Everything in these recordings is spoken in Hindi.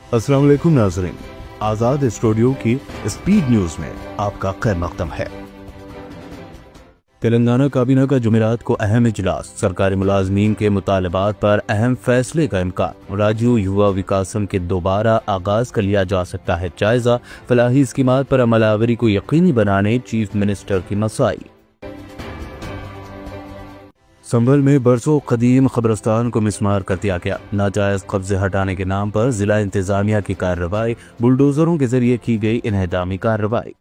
अस्सलाम वालेकुम नाज़रीन, आज़ाद स्टूडियो की स्पीड न्यूज़ में आपका खैर मक़दम है। तेलंगाना काबीना का जुमेरात को अहम इजलास, सरकारी मुलाजमीन के मुतालबात पर अहम फैसले का इम्कान। राज्य युवा विकासम के दोबारा आगाज कर लिया जा सकता है जायजा, फलाही स्कीमात पर अमलावरी को यकीनी बनाने चीफ मिनिस्टर की मसाई। संभल में बरसों कदीम कब्रिस्तान को मिसमार कर दिया गया, नाजायज कब्जे हटाने के नाम पर जिला इंतजामिया की कार्रवाई, बुलडोजरों के जरिए की गई इन्हदामी कार्रवाई।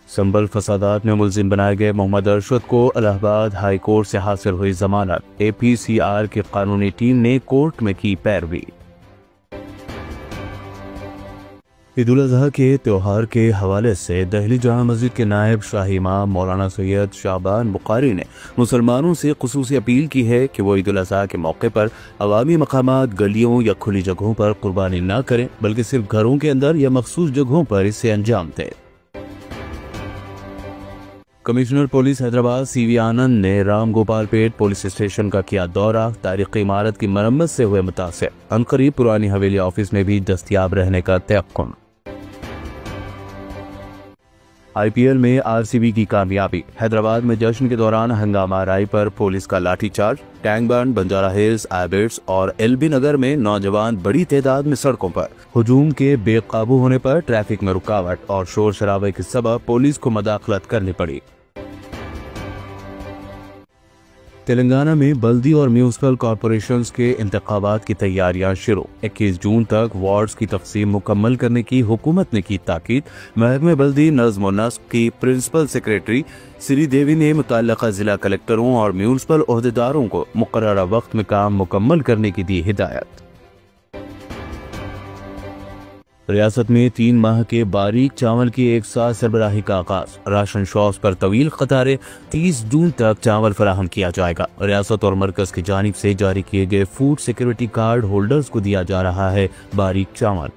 संभल फसादात में मुलजिम बनाए गए मोहम्मद अरशद को इलाहाबाद हाई कोर्ट से हासिल हुई जमानत, APCR की कानूनी टीम ने कोर्ट में की पैरवी। ईद उल अजहा के त्यौहार के हवाले से दिल्ली जामा मस्जिद के नायब शाही इमाम मौलाना सैयद शाबान बुखारी ने मुसलमानों से खुसूसी अपील की है कि वो ईद उल अजहा के मौके पर अवामी मकामात, गलियों या खुली जगहों पर कुर्बानी न करें, बल्कि सिर्फ घरों के अंदर या मखसूस जगहों पर इसे अंजाम दें। कमिश्नर पुलिस हैदराबाद CV आनंद ने राम गोपालपेट पुलिस स्टेशन का किया दौरा, तारीखी इमारत की मरम्मत से हुए मुतासिर, अनकरीब पुरानी हवेली ऑफिस में भी दस्तयाब रहने का तयक्कुन। IPL में RCB की कामयाबी, हैदराबाद में जश्न के दौरान हंगामा आराई पर पुलिस का लाठीचार्ज, टैंक बंड, बंजारा हिल्स, आबिड्स और LB नगर में नौजवान बड़ी तादाद में सड़कों पर। हुजूम के बेकाबू होने पर ट्रैफिक में रुकावट और शोर शराबे के सबब पुलिस को मदाखलत करनी पड़ी। तेलंगाना में बल्दी और म्यूनिसिपल कॉरपोरेशंस के इंतखाबात की तैयारियां शुरू, 21 जून तक वार्ड्स की तकसीम मुकम्मल करने की हुकूमत ने की ताकीद। महकमे बल्दी नज़्म व नस्क की प्रिंसिपल सेक्रेटरी श्री देवी ने मुतल्लिका जिला कलेक्टरों और म्यूनिसिपल ओहदेदारों को मुकर्ररा वक्त में काम मुकम्मल करने की दी हिदायत। रियासत में 3 माह के बारीक चावल की एक साथ सरबराही का आगाज, राशन शॉप्स पर तवील कतारें, 30 जून तक चावल फराहम किया जाएगा। रियासत और मरकज की जानिब से जारी किए गए फूड सिक्योरिटी कार्ड होल्डर्स को दिया जा रहा है बारीक चावल।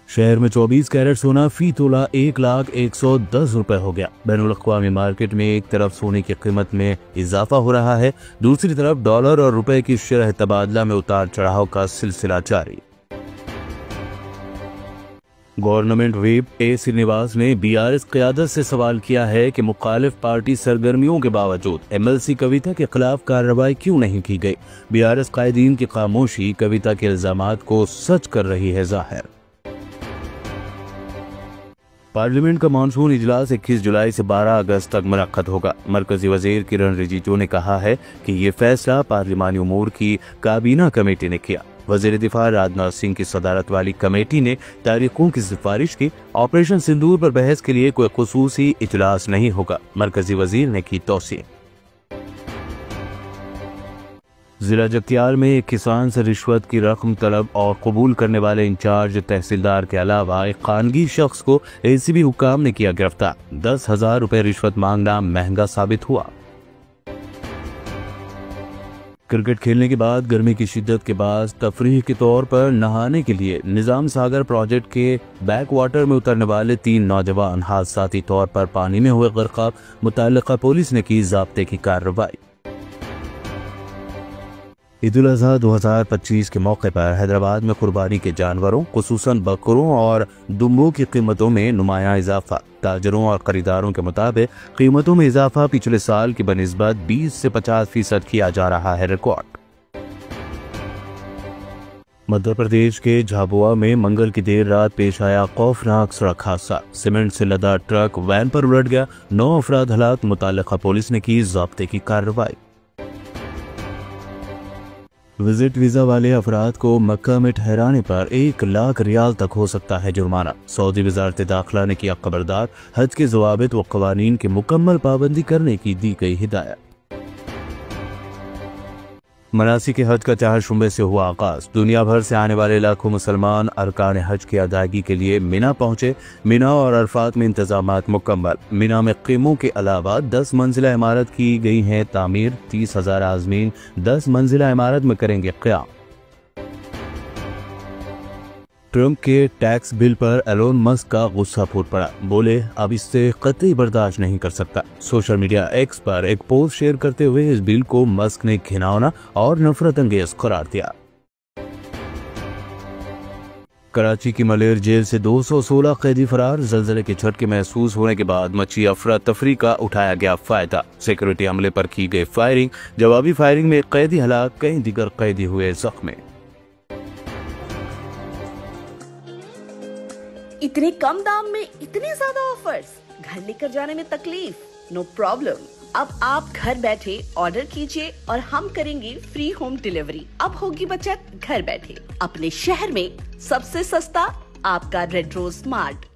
शहर में 24 कैरेट सोना फी तोला 1,110,000 रुपए हो गया। बैनुल अक़वामी मार्केट में एक तरफ सोने की कीमत में इजाफा हो रहा है, दूसरी तरफ डॉलर और रुपए की शरह तबादला में उतार चढ़ाव का सिलसिला जारी। गवर्नमेंट व्हिप A श्रीनिवास ने BRS क़यादत से सवाल किया है कि मुखालिफ पार्टी सरगर्मियों के बावजूद MLC कविता के खिलाफ कार्रवाई क्यों नहीं की गई। BRS कायदीन की खामोशी कविता के इल्जामात को सच कर रही है जाहिर। पार्लियामेंट का मानसून इजलास 21 जुलाई से 12 अगस्त तक मुनक्कद होगा। मरकजी वजीर किरण रिजिजू ने कहा है कि ये फैसला पार्लिमानी उमूर की काबीना कमेटी ने किया। वजीर दिफा राजनाथ सिंह की सदारत वाली कमेटी ने तारीखों की सिफारिश की। ऑपरेशन सिंदूर पर बहस के लिए कोई खुसूसी इजलास नहीं होगा, मरकजी वजीर ने की तौसीह। जिला जगतियाल में एक किसान से रिश्वत की रकम तलब और कबूल करने वाले इंचार्ज तहसीलदार के अलावा एक खानगी शख्स को ACB हुकाम ने किया गिरफ्तार। 10,000 रुपए रिश्वत मांगना महंगा साबित हुआ। क्रिकेट खेलने के बाद गर्मी की शिद्दत के बाद तफरीह के तौर पर नहाने के लिए निजाम सागर प्रोजेक्ट के बैक वाटर में उतरने वाले 3 नौजवान हादसाती तौर पर पानी में हुए गिरफ्तार। मुतल्लिका पुलिस ने की ज़ाब्ते की कार्रवाई। ईद उल अजहा 2025 के मौके पर हैदराबाद में कुर्बानी के जानवरों खुसूसन बकरों और दुम्बों की कीमतों में नुमाया इजाफा। ताजरों और खरीदारों के मुताबिक कीमतों में इजाफा पिछले साल की बनिस्बत 20 से 50% किया जा रहा है रिकॉर्ड। मध्य प्रदेश के झाबुआ में मंगल की देर रात पेश आया खौफनाक सड़क हादसा, सीमेंट से लदा ट्रक वैन पर उलट गया, 9 अफराद हलाक। मुतल्लिका पुलिस ने की ज़ाब्ते की कार्रवाई। विजिट वीजा वाले अफराद को मक्का में ठहराने पर 1 लाख रियाल तक हो सकता है जुर्माना। सऊदी वजारत दाखिला ने किया खबरदार, हज के ज़वाबित व क़वानीन की मुकम्मल पाबंदी करने की दी गई हिदायत। मनासिक हज का 4 शुबे से हुआ आगाज। दुनिया भर से आने वाले लाखों मुसलमान अरकान हज की अदायगी के लिए मिना पहुंचे। मिना और अरफात में इंतजामात मुकम्मल। मिना में क़ीमों के अलावा 10 मंजिला इमारत की गई है तामीर। 30,000 आज़मीन 10 मंजिला इमारत में करेंगे क़याम। ट्रंप के टैक्स बिल पर एलोन मस्क का गुस्सा फूट पड़ा। बोले अब इससे कतई बर्दाश्त नहीं कर सकता। सोशल मीडिया एक्स पर एक पोस्ट शेयर करते हुए इस बिल को मस्क ने घिनौना और नफरत अंगेज करार दिया। कराची की मलेर जेल से 216 कैदी फरार। जलजले के झटके महसूस होने के बाद मची अफरा तफरी का उठाया गया फायदा। सिक्योरिटी अमले पर की गई फायरिंग, जवाबी फायरिंग में कैदी हलाक, कई दीगर कैदी हुए जख्मी। इतने कम दाम में इतने ज्यादा ऑफर्स, घर लेकर जाने में तकलीफ? No problem. अब आप घर बैठे ऑर्डर कीजिए और हम करेंगे फ्री होम डिलीवरी। अब होगी बचत घर बैठे। अपने शहर में सबसे सस्ता आपका रेड रोज स्मार्ट।